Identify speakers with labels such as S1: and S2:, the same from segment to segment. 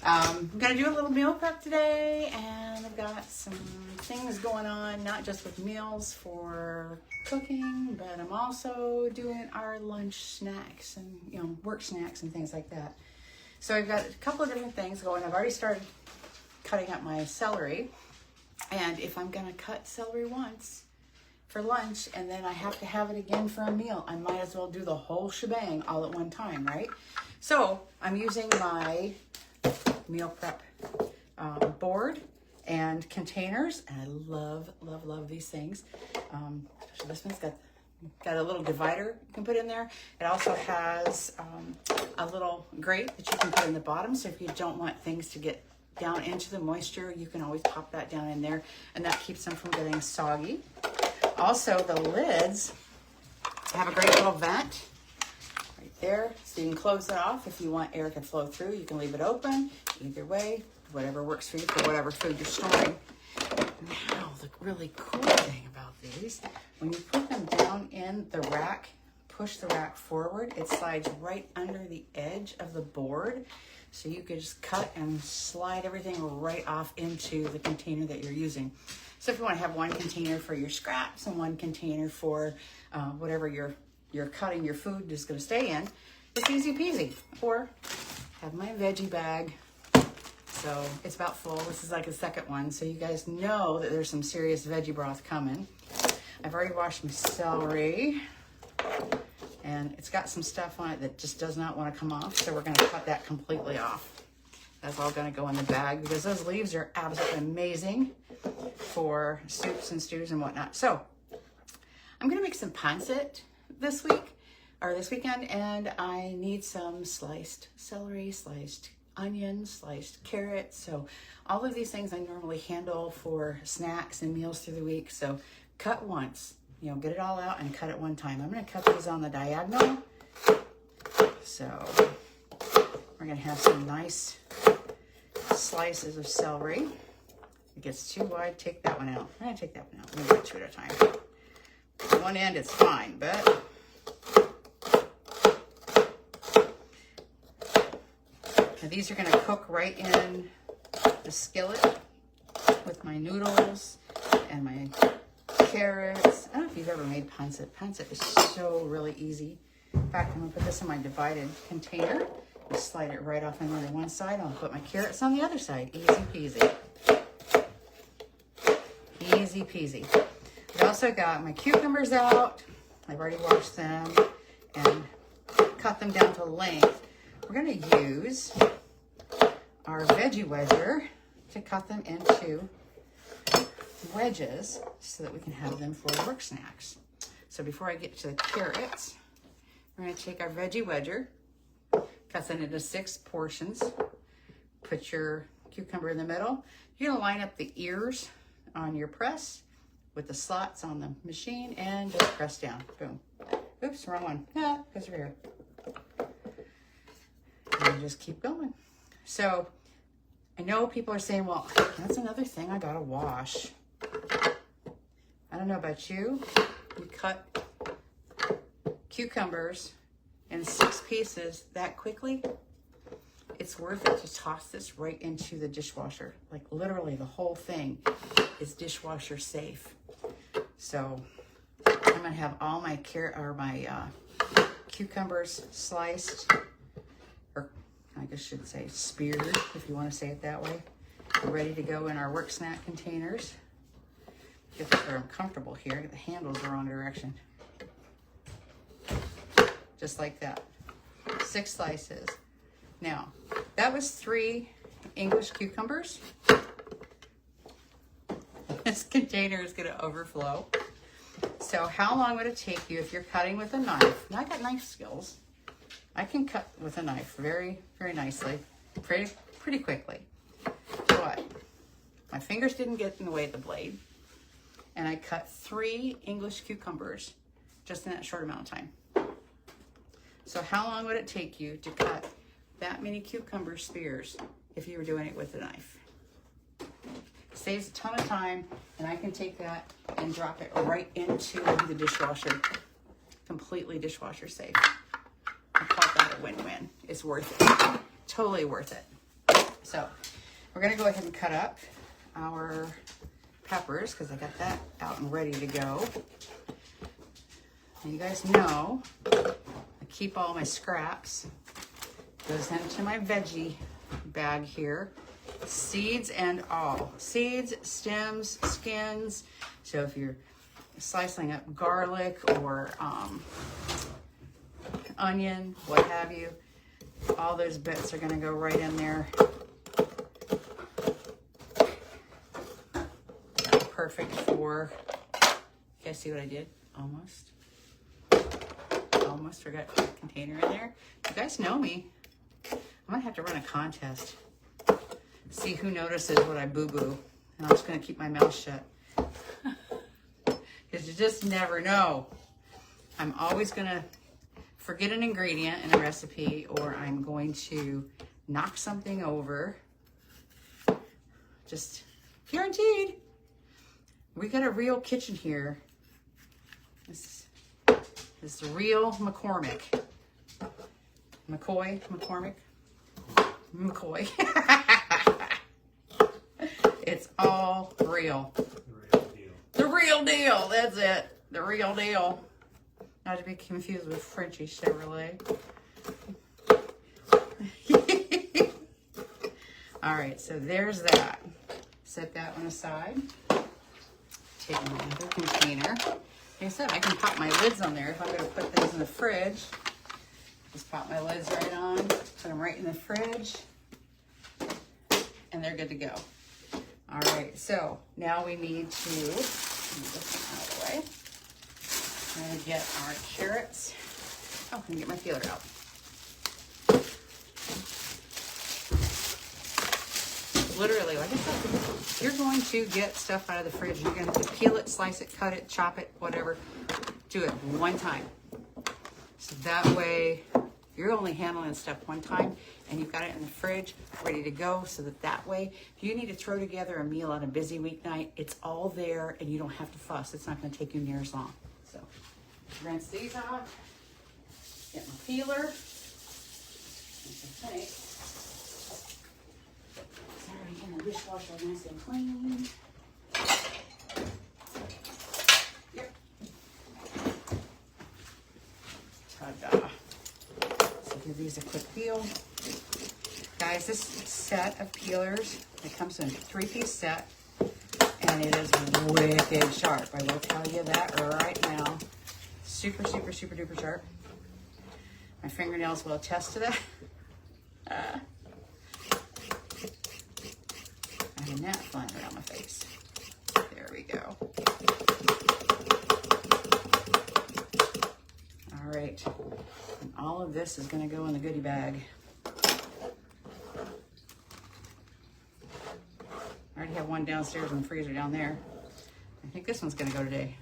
S1: I'm gonna do a little meal prep today, and I've got some things going on, not just with meals for cooking, but I'm also doing our lunch snacks and, you know, work snacks and things like that. So I've got a couple of different things going. I've already started cutting up my celery, and if I'm gonna cut celery once for lunch and then I have to have it again for a meal, I might as well do the whole shebang all at one time, right? So I'm using my meal prep board and containers, and I love these things. Especially this one's got a little divider you can put in there. It also has a little grate that you can put in the bottom, so if you don't want things to get down into the moisture, you can always pop that down in there, and that keeps them from getting soggy. Also, the lids have a great little vent right there, so you can close it off if you want air to flow through. You can leave it open. Either way, whatever works for you for whatever food you're storing. Now, the really cool thing about these, when you put them down in the rack, push the rack forward, it slides right under the edge of the board. So you can just cut and slide everything right off into the container that you're using. So if you want to have one container for your scraps and one container for whatever you're cutting your food is going to stay in, it's easy peasy. Or have my veggie bag. So it's about full. This is like a second one. So you guys know that there's some serious veggie broth coming. I've already washed my celery, and it's got some stuff on it that just does not want to come off. So we're going to cut that completely off. That's all going to go in the bag because those leaves are absolutely amazing for soups and stews and whatnot. So I'm going to make some pancit this weekend, and I need some sliced celery, sliced onions, sliced carrots. So all of these things I normally handle for snacks and meals through the week. So cut once, you know, get it all out and cut it one time. I'm going to cut these on the diagonal. So we're going to have some nice slices of celery. If it gets too wide, take that one out. I'm going to take that one out. I'm going to do two at a time. One end, it's fine, but now these are going to cook right in the skillet with my noodles and my carrots. I don't know if you've ever made pancit. Pancit is so really easy. In fact, I'm going to put this in my divided container. Just slide it right off on one side. I'll put my carrots on the other side. Easy peasy. Easy peasy. I've also got my cucumbers out. I've already washed them and cut them down to length. We're going to use our veggie wedger to cut them into wedges so that we can have them for work snacks. So before I get to the carrots, we're going to take our veggie wedger, cut them into 6 portions, put your cucumber in the middle. You're going to line up the ears on your press with the slots on the machine and just press down. Boom. Oops, wrong one. Yeah, goes over here. And just keep going. So I know people are saying, well, that's another thing I gotta wash. I don't know about you. You cut cucumbers in 6 pieces that quickly, it's worth it to toss this right into the dishwasher. Like literally the whole thing is dishwasher safe. So I'm gonna have all my cucumbers sliced, or I guess I should say speared, if you want to say it that way. We're ready to go in our work snack containers. Get they're uncomfortable here. The handle's the wrong direction. Just like that. 6 slices. Now, that was 3 English cucumbers. This container is going to overflow. So how long would it take you if you're cutting with a knife? Now, I got knife skills. I can cut with a knife very, very nicely, pretty quickly. But my fingers didn't get in the way of the blade, and I cut 3 English cucumbers just in that short amount of time. So how long would it take you to cut that many cucumber spears if you were doing it with a knife? It saves a ton of time, and I can take that and drop it right into the dishwasher. Completely dishwasher safe. I call that a win-win. It's worth it. Totally worth it. So we're gonna go ahead and cut up our peppers because I got that out and ready to go. And you guys know I keep all my scraps. Goes into my veggie bag here. Seeds and all. Seeds, stems, skins. So if you're slicing up garlic or onion, what have you, all those bits are gonna go right in there. Perfect for, you guys see what I did? Almost forgot the container in there. You guys know me. I'm gonna have to run a contest. See who notices what I boo-boo. And I'm just gonna keep my mouth shut. Because you just never know. I'm always gonna forget an ingredient in a recipe, or I'm going to knock something over. Just guaranteed. We got a real kitchen here. This is the real McCormick. McCoy. It's all real. The real deal. That's it. The real deal. Not to be confused with Frenchy Chevrolet. All right, so there's that. Set that one aside. Take another container. Like I said, I can pop my lids on there if I'm going to put things in the fridge. Just pop my lids right on, put them right in the fridge, and they're good to go. All right, so now we need to, let me get this out of the way. I'm going to get our carrots. Oh, I'm going to get my peeler out. Literally, like I said, you're going to get stuff out of the fridge. You're going to peel it, slice it, cut it, chop it, whatever. Do it one time. So that way, you're only handling stuff one time, and you've got it in the fridge, ready to go, so that way, if you need to throw together a meal on a busy weeknight, it's all there, and you don't have to fuss. It's not going to take you near as long. So, rinse these off. Get my peeler. Okay. It's already in the dishwasher, nice and clean. Yep. Ta-da. So give these a quick peel. Guys, this set of peelers, it comes in a 3-piece set, and it is wicked sharp. I will tell you that right now. Super, super, super duper sharp. My fingernails will attest to that. I have a gnat flying around my face. There we go. All right. And all of this is going to go in the goodie bag. I already have one downstairs in the freezer down there. I think this one's going to go today.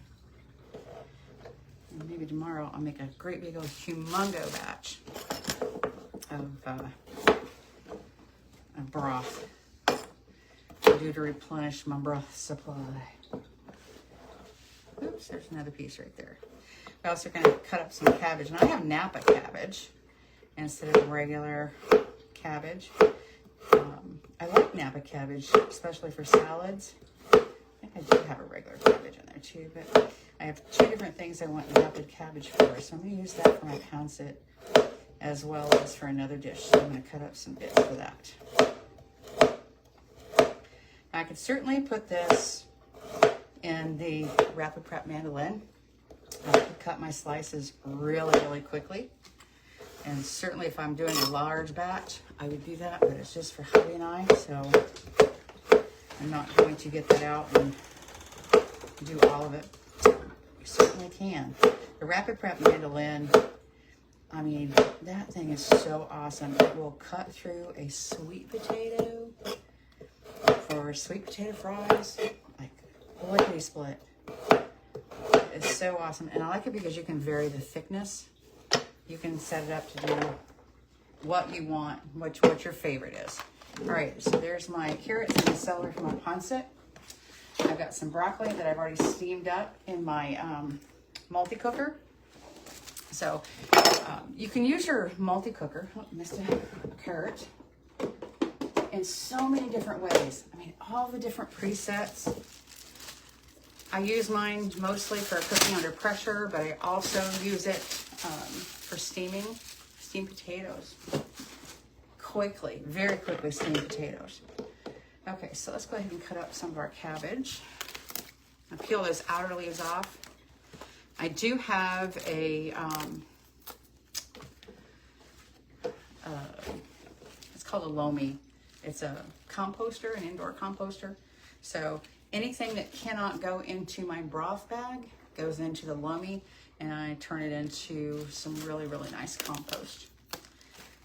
S1: And maybe tomorrow I'll make a great big old humongo batch of broth. To replenish my broth supply. Oops, there's another piece right there. We're also going to cut up some cabbage. And I have Napa cabbage instead of regular cabbage. I like Napa cabbage, especially for salads. I think I do have a regular cabbage in there too, but I have 2 different things I want Napa cabbage for. So I'm going to use that for my Pancit as well as for another dish. So I'm going to cut up some bits for that. I could certainly put this in the rapid prep mandolin. I could cut my slices really, really quickly. And certainly if I'm doing a large batch, I would do that, but it's just for hubby and I, so I'm not going to get that out and do all of it. You certainly can. The rapid prep mandolin, I mean, that thing is so awesome. It will cut through a sweet potato, for sweet potato fries, like lickety split. It's so awesome. And I like it because you can vary the thickness. You can set it up to do what you want, what your favorite is. All right, so there's my carrots and the celery from my Pancit. I've got some broccoli that I've already steamed up in my multi-cooker. So you can use your multi-cooker. Oh, missed a carrot. in so many different ways. I mean, all the different presets. I use mine mostly for cooking under pressure, but I also use it for steamed potatoes. Quickly, very quickly steamed potatoes. Okay, so let's go ahead and cut up some of our cabbage. I'll peel those outer leaves off. I do have a, it's called a loamy. It's a composter, an indoor composter. So anything that cannot go into my broth bag goes into the loamy, and I turn it into some really, really nice compost.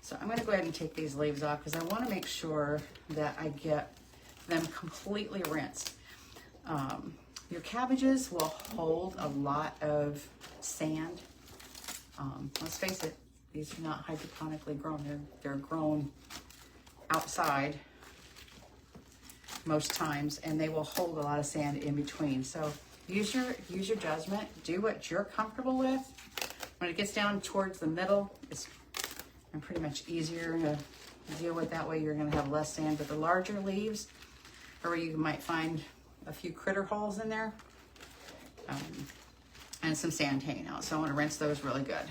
S1: So I'm gonna go ahead and take these leaves off because I wanna make sure that I get them completely rinsed. Your cabbages will hold a lot of sand. Let's face it, these are not hydroponically grown. They're grown outside most times, and they will hold a lot of sand in between. So use your judgment. Do what you're comfortable with. When it gets down towards the middle, it's pretty much easier to deal with. That way you're going to have less sand. But the larger leaves are where you might find a few critter holes in there, and some sand hanging out. So I want to rinse those really good.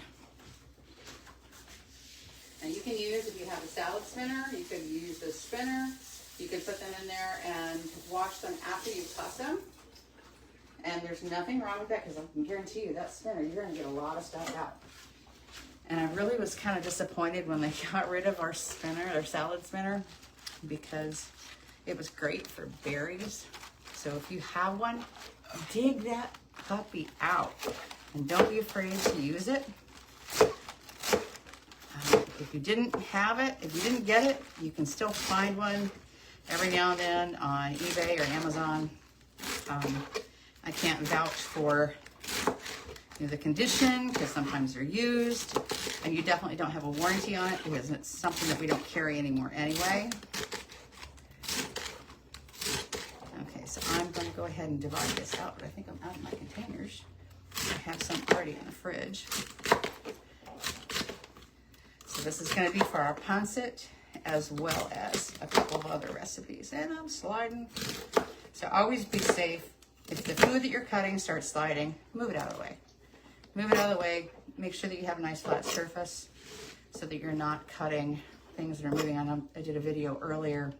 S1: Now you can use, if you have a salad spinner, you could use the spinner. You could put them in there and wash them after you toss them. And there's nothing wrong with that, because I can guarantee you that spinner, you're going to get a lot of stuff out. And I really was kind of disappointed when they got rid of our spinner, our salad spinner, because it was great for berries. So if you have one, dig that puppy out and don't be afraid to use it. If you didn't have it, if you didn't get it, you can still find one every now and then on eBay or Amazon. I can't vouch for the condition, because sometimes they're used, and you definitely don't have a warranty on it because it's something that we don't carry anymore anyway. Okay, so I'm going to go ahead and divide this out, but I think I'm out of my containers. I have some already in the fridge. So this is going to be for our pancit as well as a couple of other recipes. And I'm sliding. So always be safe. If the food that you're cutting starts sliding, move it out of the way. Move it out of the way. Make sure that you have a nice flat surface so that you're not cutting things that are moving on. I did a video earlier.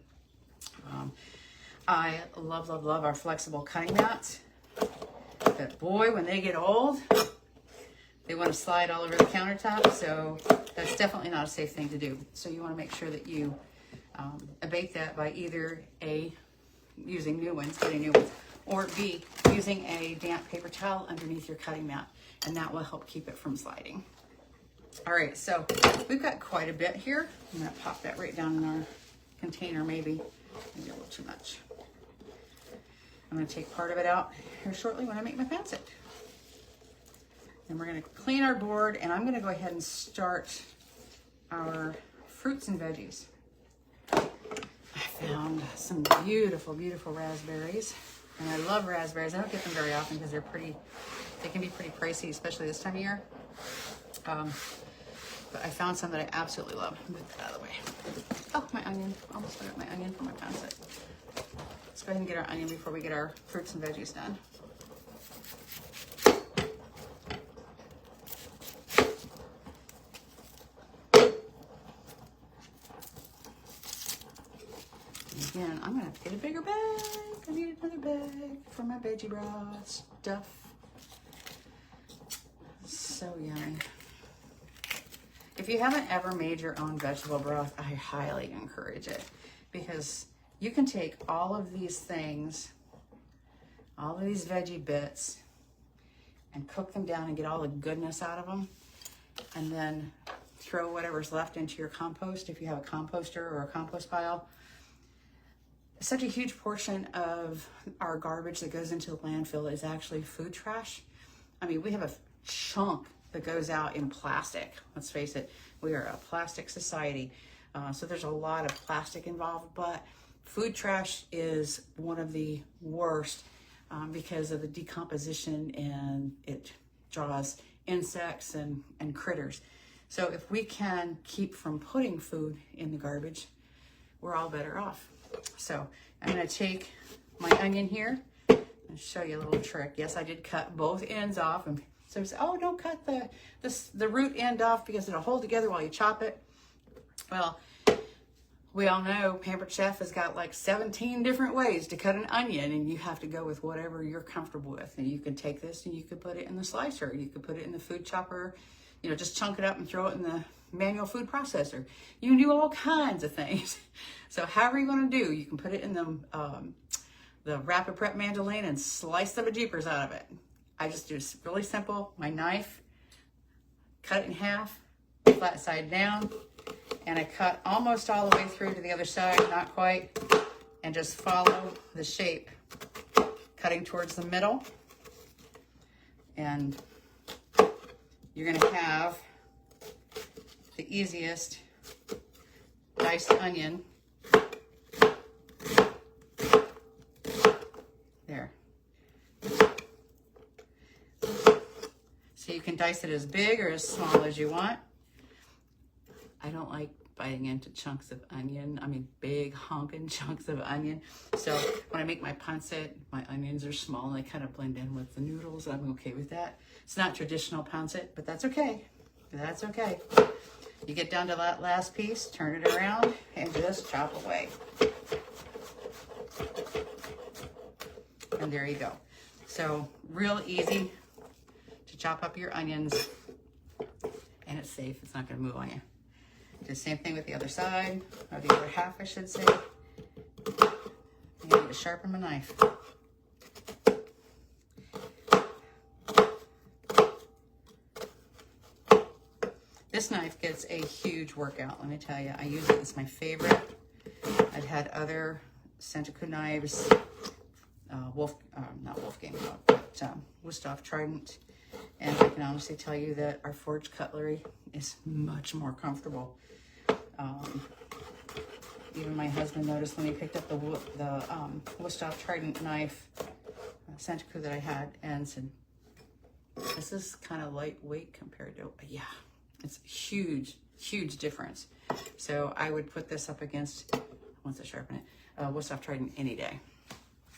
S1: I love, love, love our flexible cutting mats. But boy, when they get old, they want to slide all over the countertop. So that's definitely not a safe thing to do. So you want to make sure that you abate that by either A, using new ones, getting new ones, or B, using a damp paper towel underneath your cutting mat, and that will help keep it from sliding. All right, so we've got quite a bit here. I'm gonna pop that right down in our container, maybe a little too much. I'm gonna take part of it out here shortly when I make my pancit. And we're gonna clean our board, and I'm gonna go ahead and start our fruits and veggies. I found some beautiful, beautiful raspberries. And I love raspberries. I don't get them very often because they can be pretty pricey, especially this time of year. But I found some that I absolutely love. Move that out of the way. Oh, my onion. Almost forgot my onion for my pancit. Let's go ahead and get our onion before we get our fruits and veggies done. Again, I'm gonna have to get a bigger bag. I need another bag for my veggie broth stuff. So yummy. If you haven't ever made your own vegetable broth, I highly encourage it, because you can take all of these things, all of these veggie bits, and cook them down and get all the goodness out of them, and then throw whatever's left into your compost if you have a composter or a compost pile. Such a huge portion of our garbage that goes into the landfill is actually food trash. I mean, we have a chunk that goes out in plastic. Let's face it, we are a plastic society. So there's a lot of plastic involved, but food trash is one of the worst because of the decomposition, and it draws insects and critters. So if we can keep from putting food in the garbage, we're all better off. So I'm gonna take my onion here and show you a little trick. Yes, I did cut both ends off. And so say, oh, don't cut the root end off because it'll hold together while you chop it. Well, we all know Pampered Chef has got like 17 different ways to cut an onion, and you have to go with whatever you're comfortable with. And you can take this and you could put it in the slicer. You could put it in the food chopper, you know, just chunk it up and throw it in the manual food processor. You can do all kinds of things. So however you want to do, you can put it in the Rapid Prep Mandolin and slice the bejeepers out of it. I just do it really simple. My knife, cut it in half, flat side down, and I cut almost all the way through to the other side, not quite, and just follow the shape, cutting towards the middle. And you're gonna have the easiest diced onion. There. So you can dice it as big or as small as you want. I don't like biting into chunks of onion. I mean, big honking chunks of onion. So when I make my pancit, my onions are small and they kind of blend in with the noodles. I'm okay with that. It's not traditional pancit, but that's okay. That's okay. You get down to that last piece, turn it around, and just chop away. And there you go. So real easy to chop up your onions, and it's safe. It's not going to move on you. Do the same thing with the other side, or the other half, I should say. You need to sharpen my knife. This knife gets a huge workout, let me tell you. I use it, it's my favorite. I've had other Santoku knives, not Wolfgang, but Wusthof Trident. And I can honestly tell you that our forged cutlery is much more comfortable. Even my husband noticed when he picked up the Wusthof Trident knife, Santoku that I had, and said, this is kind of lightweight compared to, yeah, it's huge, huge difference. So I would put this up against, once I sharpen it, Wusthof Trident any day.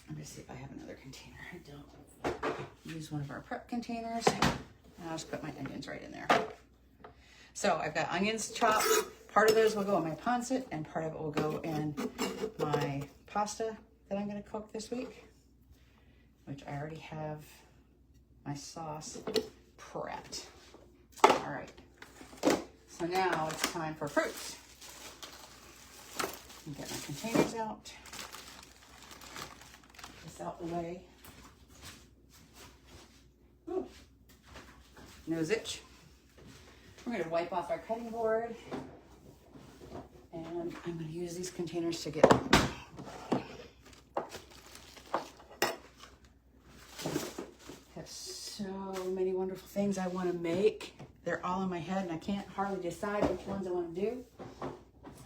S1: Let me see if I have another container. I don't. Use one of our prep containers, and I'll just put my onions right in there. So I've got onions chopped. Part of those will go in my pancit, and part of it will go in my pasta that I'm going to cook this week, which I already have my sauce prepped. All right. So now it's time for fruits. Get my containers out. Get this out the way. Ooh. Nose itch. We're going to wipe off our cutting board. And I'm going to use these containers to get have so many wonderful things I want to make. They're all in my head and I can't hardly decide which ones I want to do.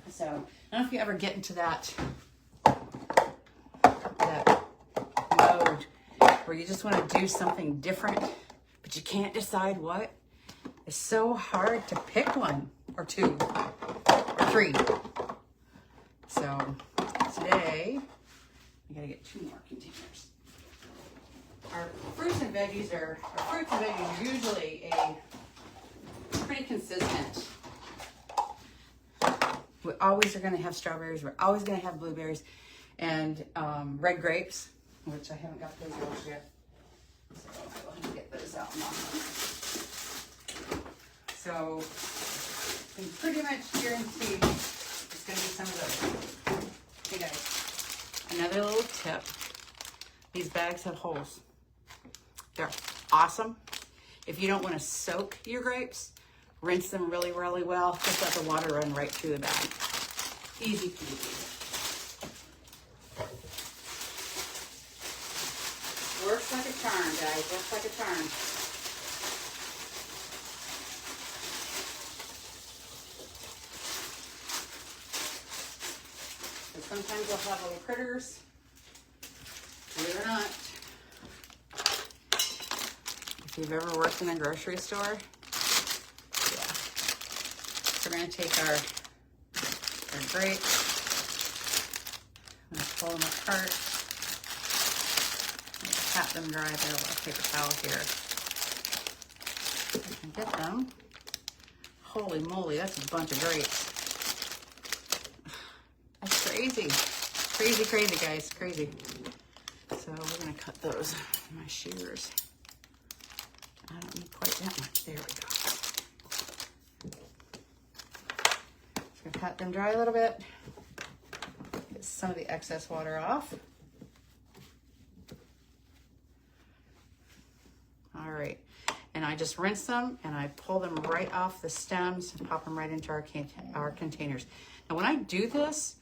S1: So I don't know if you ever get into that mode where you just want to do something different, but you can't decide what. It's so hard to pick one or two or three. So today, I gotta get 2 more containers. Our fruits and veggies are usually a pretty consistent. We always are gonna have strawberries, we're always gonna have blueberries, and red grapes, which I haven't got those out yet. So I will have to get those out now. So you can pretty much guarantee it's going to be some of those. Hey guys, another little tip. These bags have holes. They're awesome. If you don't want to soak your grapes, rinse them really, really well. Just let the water run right through the bag. Easy peasy. Works like a charm, guys. Works like a charm. Sometimes you'll have little critters, believe it or not. If you've ever worked in a grocery store, yeah. So we're gonna take our grapes, pull them apart. Pat them dry. There, a little paper towel here. I can get them. Holy moly, that's a bunch of grapes. That's crazy. Crazy, crazy, guys. Crazy. So we're going to cut those with my shears. I don't need quite that much. There we go. Just going to pat them dry a little bit. Get some of the excess water off. All right. And I just rinse them and I pull them right off the stems and pop them right into our containers. Now when I do this,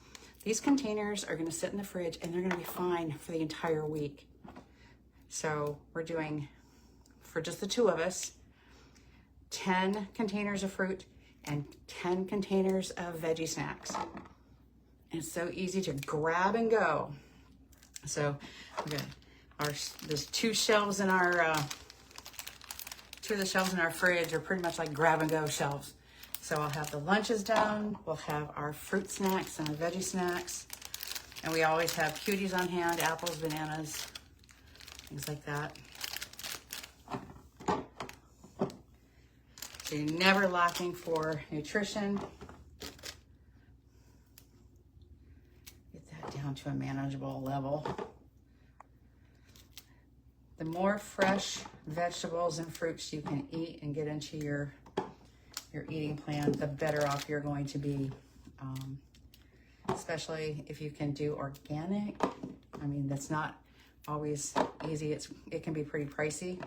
S1: these containers are going to sit in the fridge and they're going to be fine for the entire week. So we're doing, for just the two of us, 10 containers of fruit and 10 containers of veggie snacks. And it's so easy to grab and go. So there's two shelves in our, two of the shelves in our fridge are pretty much like grab and go shelves. So I'll have the lunches done, we'll have our fruit snacks and our veggie snacks, and we always have cuties on hand, apples, bananas, things like that. So you're never lacking for nutrition. Get that down to a manageable level. The more fresh vegetables and fruits you can eat and get into your eating plan, the better off you're going to be. Especially if you can do organic. I mean, that's not always easy. It can be pretty pricey.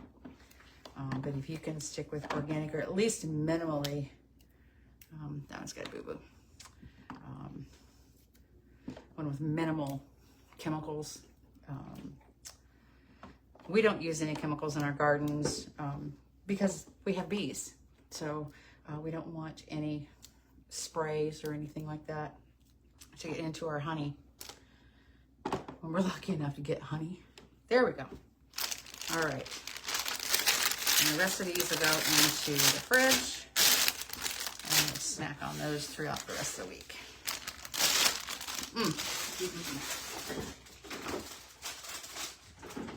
S1: But if you can stick with organic, or at least minimally, that one's got a boo-boo. One with minimal chemicals. We don't use any chemicals in our gardens because we have bees. So we don't want any sprays or anything like that to get into our honey. When we're lucky enough to get honey. There we go. All right. And the rest of these will go into the fridge. And we'll snack on those throughout the rest of the week.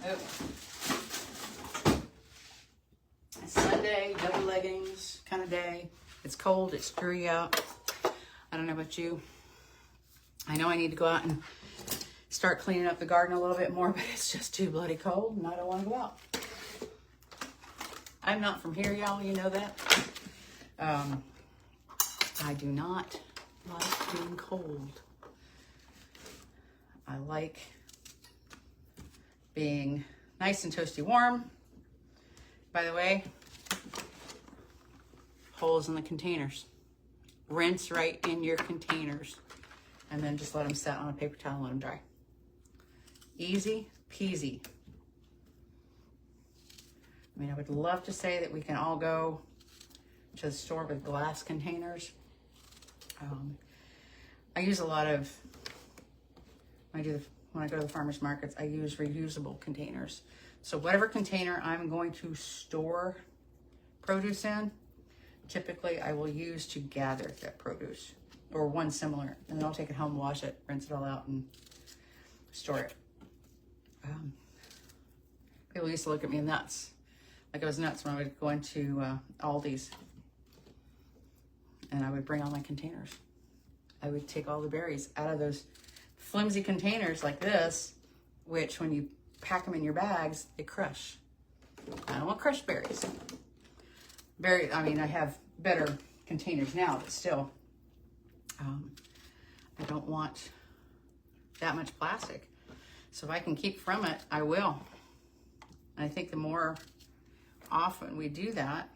S1: Okay. Sunday, double leggings kind of day. It's cold, it's dreary out. I don't know about you. I know I need to go out and start cleaning up the garden a little bit more, but it's just too bloody cold and I don't want to go out. I'm not from here, y'all, you know that. I do not like being cold. I like being nice and toasty warm. By the way, holes in the containers. Rinse right in your containers and then just let them sit on a paper towel and let them dry. Easy peasy. I mean, I would love to say that we can all go to the store with glass containers. I use a lot of, when I go to the farmer's markets, I use reusable containers. So whatever container I'm going to store produce in, typically I will use to gather that produce, or one similar, and then I'll take it home, wash it, rinse it all out, and store it. People used to look at me nuts. Like I was nuts when I would go into Aldi's and I would bring all my containers. I would take all the berries out of those flimsy containers like this, which when you pack them in your bags, they crush. I don't want crushed berries. I mean, I have better containers now, but still, I don't want that much plastic. So if I can keep from it, I will. And I think the more often we do that,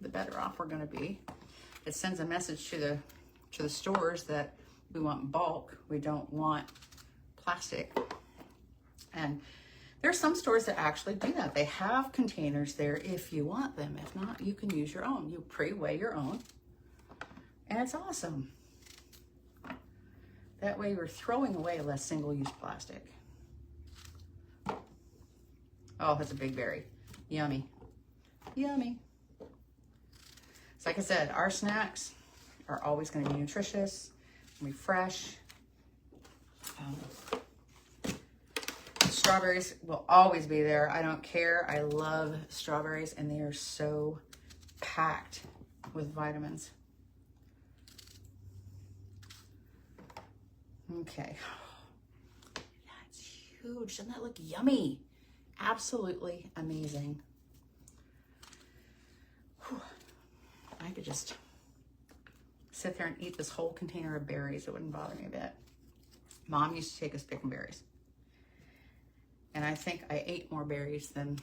S1: the better off we're going to be. It sends a message to the stores that we want bulk. We don't want plastic. And there's some stores that actually do that. They have containers there if you want them. If not, you can use your own. You pre-weigh your own. And it's awesome. That way we're throwing away less single-use plastic. Oh, that's a big berry. Yummy. Yummy. So like I said, our snacks are always going to be nutritious, be fresh. Strawberries will always be there. I don't care. I love strawberries, and they are so packed with vitamins. Okay. That's huge. Doesn't that look yummy? Absolutely amazing. Whew. I could just sit there and eat this whole container of berries. It wouldn't bother me a bit. Mom used to take us picking berries. And I think I ate more berries than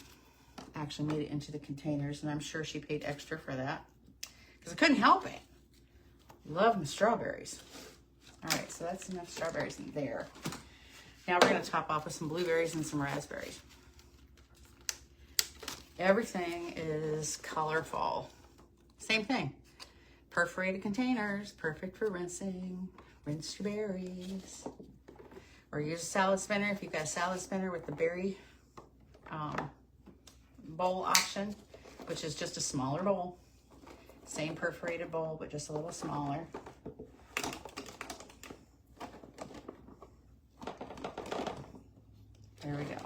S1: actually made it into the containers. And I'm sure she paid extra for that, because I couldn't help it. Love my strawberries. All right, so that's enough strawberries in there. Now we're gonna top off with some blueberries and some raspberries. Everything is colorful. Same thing. Perforated containers, perfect for rinsing. Rinse your berries. Or use a salad spinner if you've got a salad spinner with the berry bowl option, which is just a smaller bowl. Same perforated bowl, but just a little smaller. There we go.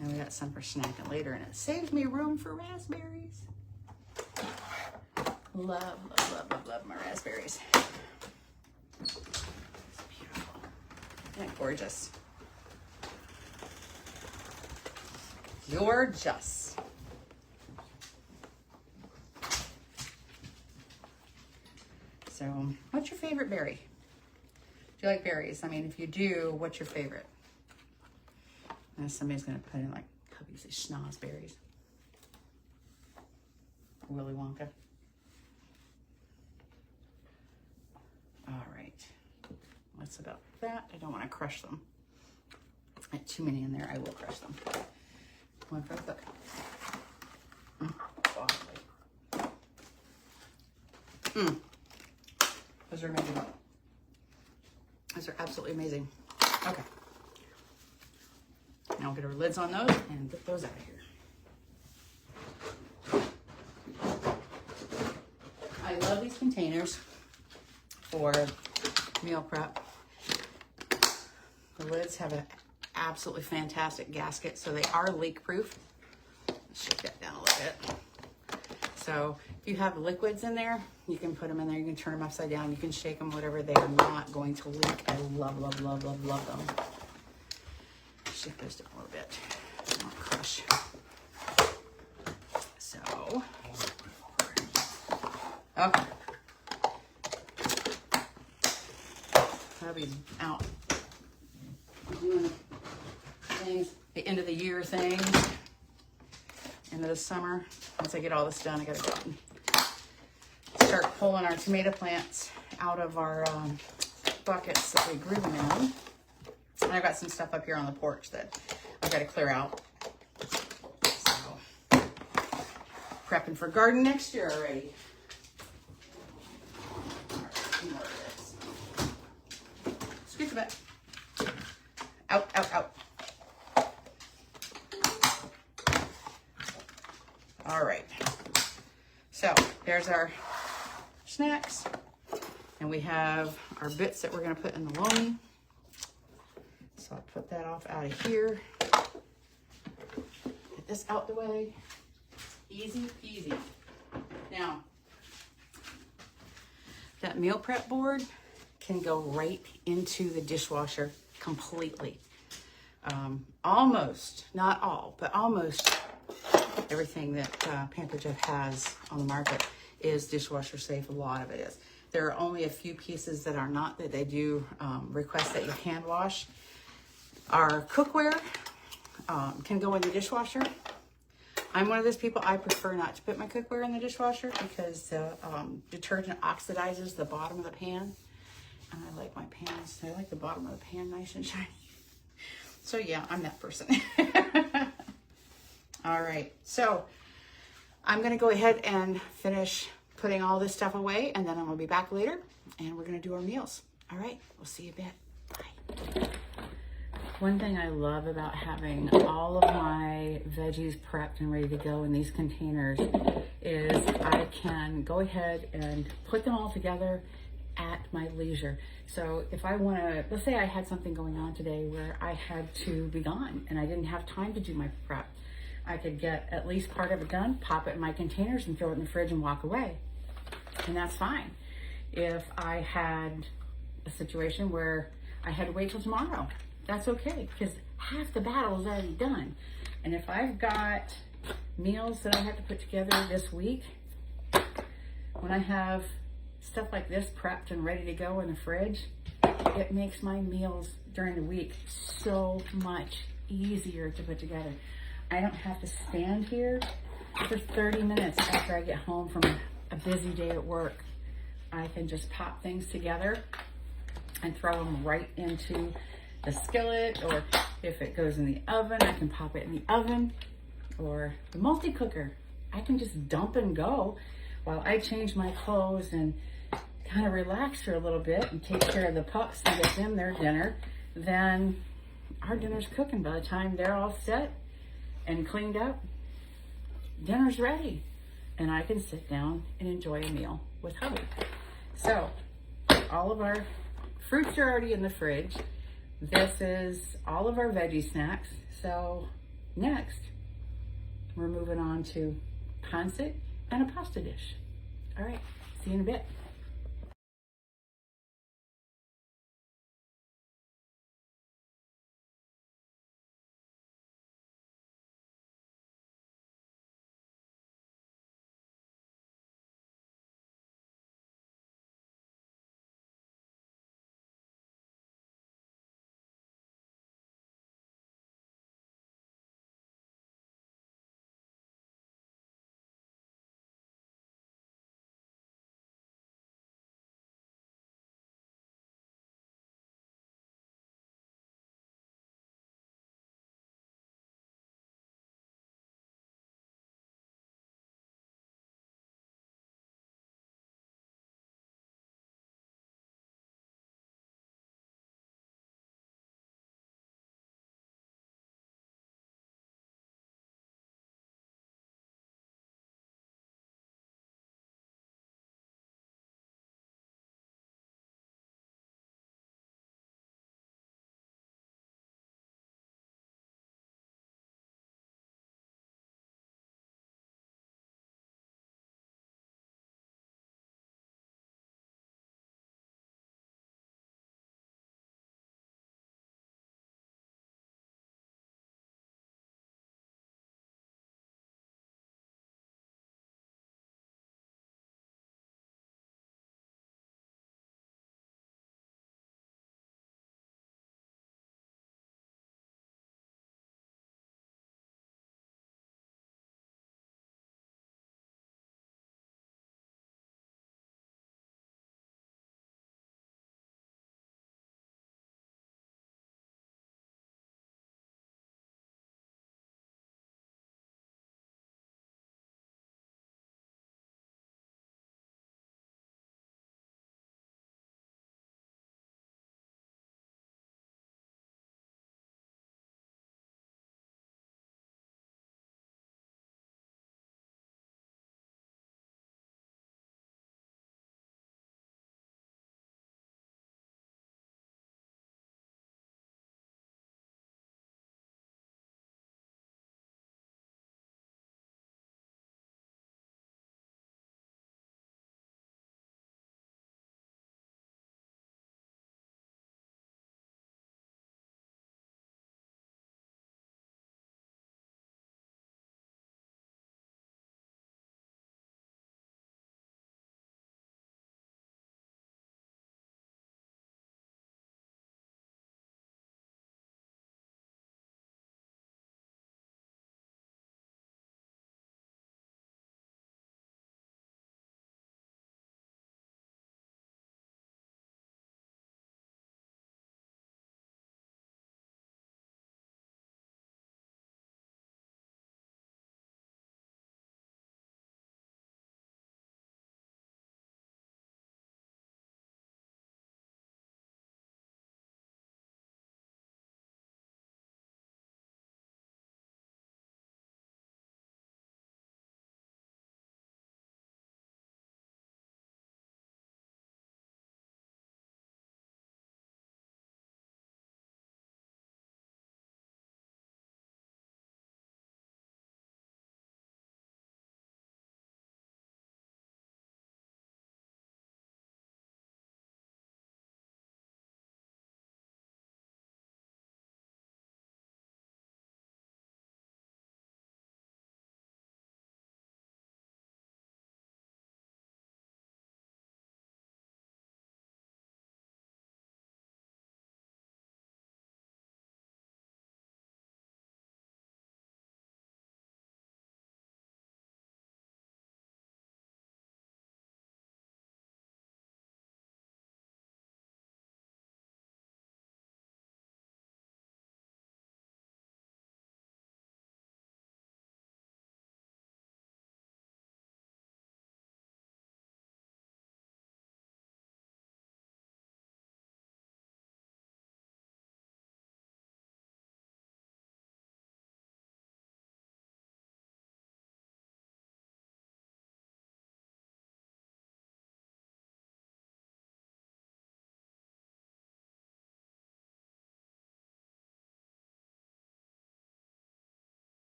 S1: And we got some for snacking later, and it saves me room for raspberries. Love, love, love, love, love my raspberries. It's beautiful. Isn't that gorgeous? Gorgeous. So, what's your favorite berry? Do you like berries? I mean, if you do, what's your favorite? And somebody's going to put in, like, hubby's schnozberries. Willy Wonka. All right. What's about that? I don't want to crush them. I have too many in there. I will crush them. One for the cook. Those are amazing. Those are absolutely amazing. Okay. Now we'll get our lids on those and get those out of here. I love these containers for meal prep. The lids have an absolutely fantastic gasket, so they are leak proof. Let's shake that down a little bit. So if you have liquids in there, you can put them in there. You can turn them upside down. You can shake them, whatever. They are not going to leak. I love, love, love, love, love them. Shake those down a little bit. I won't crush. So, okay. I'll be out doing things, the end of the year thing, end of the summer. Once I get all this done, I gotta go out and start pulling our tomato plants out of our buckets that we grew them in. And I've got some stuff up here on the porch that I've got to clear out. So, prepping for garden next year already. Scoot a bit. Out, out, out. All right. So, there's our snacks. And we have our bits that we're going to put in the loamy. So I'll put that off out of here. Get this out the way. Easy peasy. Now, that meal prep board can go right into the dishwasher completely. Almost, not all, but almost everything that Pampered Chef has on the market is dishwasher safe. A lot of it is. There are only a few pieces that are not, that they do request that you hand wash. Our cookware can go in the dishwasher. I'm one of those people, I prefer not to put my cookware in the dishwasher because the detergent oxidizes the bottom of the pan. And I like my pans, I like the bottom of the pan nice and shiny. So yeah, I'm that person. All right, so I'm gonna go ahead and finish putting all this stuff away, and then I'm gonna be back later and we're gonna do our meals. All right, we'll see you a bit. Bye. One thing I love about having all of my veggies prepped and ready to go in these containers is I can go ahead and put them all together at my leisure. So if I want to, let's say I had something going on today where I had to be gone and I didn't have time to do my prep, I could get at least part of it done, pop it in my containers and throw it in the fridge and walk away. And that's fine. If I had a situation where I had to wait till tomorrow, that's okay, because half the battle is already done. And if I've got meals that I have to put together this week, when I have stuff like this prepped and ready to go in the fridge, it makes my meals during the week so much easier to put together. I don't have to stand here for 30 minutes after I get home from a busy day at work. I can just pop things together and throw them right into the skillet, or if it goes in the oven, I can pop it in the oven, or the multi-cooker. I can just dump and go while I change my clothes and kind of relax for a little bit and take care of the pups and get them their dinner. Then our dinner's cooking. By the time they're all set and cleaned up, dinner's ready. And I can sit down and enjoy a meal with hubby. So all of our fruits are already in the fridge. This is all of our veggie snacks. So next, we're moving on to pancit and a pasta dish. All right, see you in a bit.